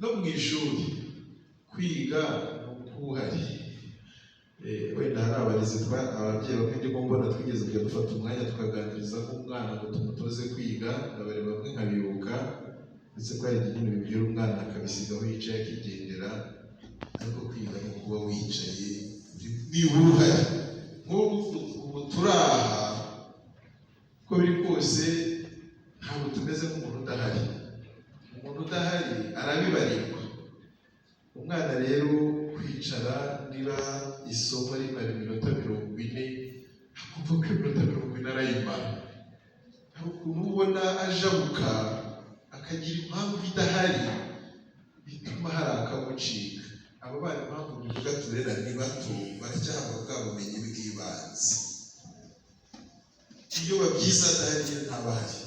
no mu ishuri kwiga kuhari. Wenda hari abarezi ababyeyi bamwe ndimo mbona twigeze kujya dufata umwanya tukaganiriza nk'umwana ngo tumutoze kwiga, abari bamwe nkabibuka, ndetse ko hari igihe bibwira umwana akabisigaho yicaye akigendera, ariko kwiga ni ukuba wicaye niba uhari. Nk'ubu turi aha uko biri kose ntabwo tumeze nk'umuntu udahari. Umuntu udahari arabibarirwa. Umwana rero kwicara niba isomo rimara iminota 40 akumva ko iminota 40 arayimara, hari ukuntu ubona ajabuka akagira impamvu idahari bituma hari akamucika. Abo bana impamvu bivuga turera ni bato, baracyahabwa bwa bumenyi bw'ibanze. Iyo babyiza adahari ntabahari.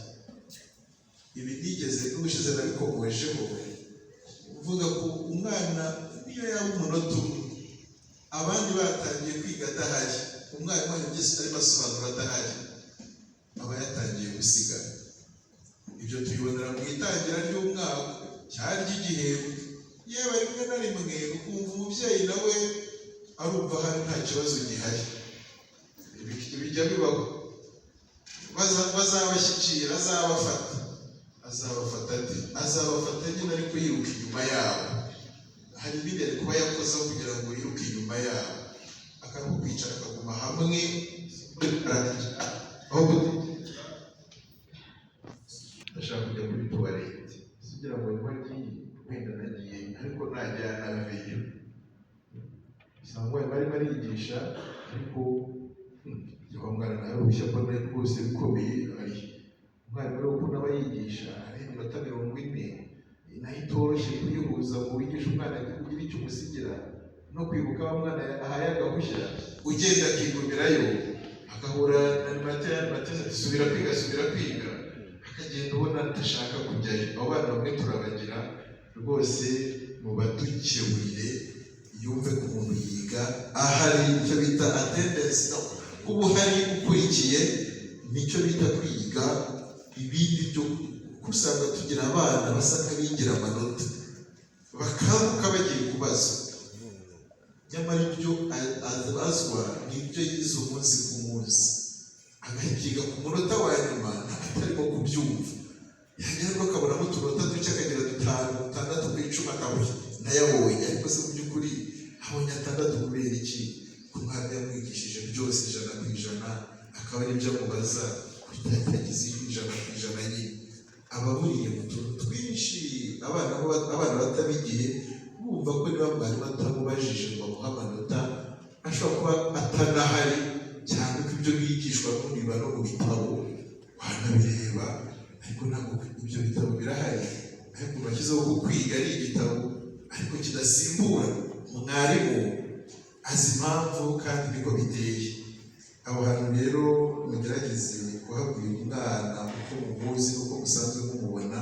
Ibi nigeze n'ubushize nabikomojeho uvuga ko umwana niyo yaba umunota umwe abandi batangiye kwiga adahari, umwarimu ari byose arimo asobanura adahari, aba yatangiye gusigara. Ibyo tubibonera mu itangira ry'umwaka cyari ry'igihembwe, yewe rimwe na rimwe ukumva umubyeyi nawe arumva hari nta kibazo gihari. Bijya bibaho, bazabashyikira, azabafata ati azabafata nyine ariko yiruka inyuma yabo. Hari ibindi ari kuba yakozeho kugira ngo yiruke inyuma yabo, akaruhuka kwicara akaguma hamwe. Ndashaka kujya muri tuwarete kugira ngo ngiye wenda nagiye ariko najya naveyo. Sangwa bari barigisha ariko ikwamwana nawe ushya mbona rwose bikomeye. Ari umwarimu rero ukuntu aba yigisha ari iminota 40 nayo itoroshye kuyihuza ngo wigishe umwana kugira icyo umusigira no kwibuka wa mwana ahaye agahushya ugenda akigumirayo agahura na mateza subira kwiga akagenda ubona atashaka kujyayo. Abo bana bamwe turabagira rwose mu badukeburiye yumve ko umuntu yiga ahari, icyo bita attendance. Ubu hari ukurikiye nicyo bita kwiga. Ibindi byo kusanga tugira abana basa nk'abigira amanota bakanguka bagiye kubaza, nyamara ibyo azazwa n'ibyo yize umunsi ku munsi, agahiga ku munota wa nyuma atarimo kubyumva. Yagera akabonamo utunota duke akagira 5, 6 ku 10 akabuye nayabonye, ariko se mu by'ukuri abonye 6 kubera iki? Ko mwari yamwigishije byose 100%, akaba ari ibyo amubaza kutagize 100% nyine. Ababuriye mu tuntu twinshi abana batabigiye bumva ko niba mwari batamubajije ngo bamuhe amanota ashobora kuba atanahari, cyane ko ibyo bigishwa niba no mu bitabo wanabireba, ariko ntabwo ibyo bitabo birahari. Ariko bashyizeho ko kwiga ari igitabo ariko kidasimbura umwarimu azi impamvu kandi niko biteye. Abo hantu rero mugerageze kuhabwira umwana uko mubuzi uko musanzwe mumubona,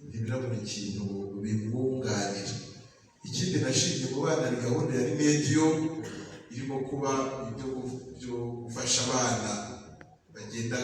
ntibirabura ikintu bimwunganira. Ikindi nashimye mu bana ni gahunda ya Medio irimo kuba ibyo gufasha abana bagenda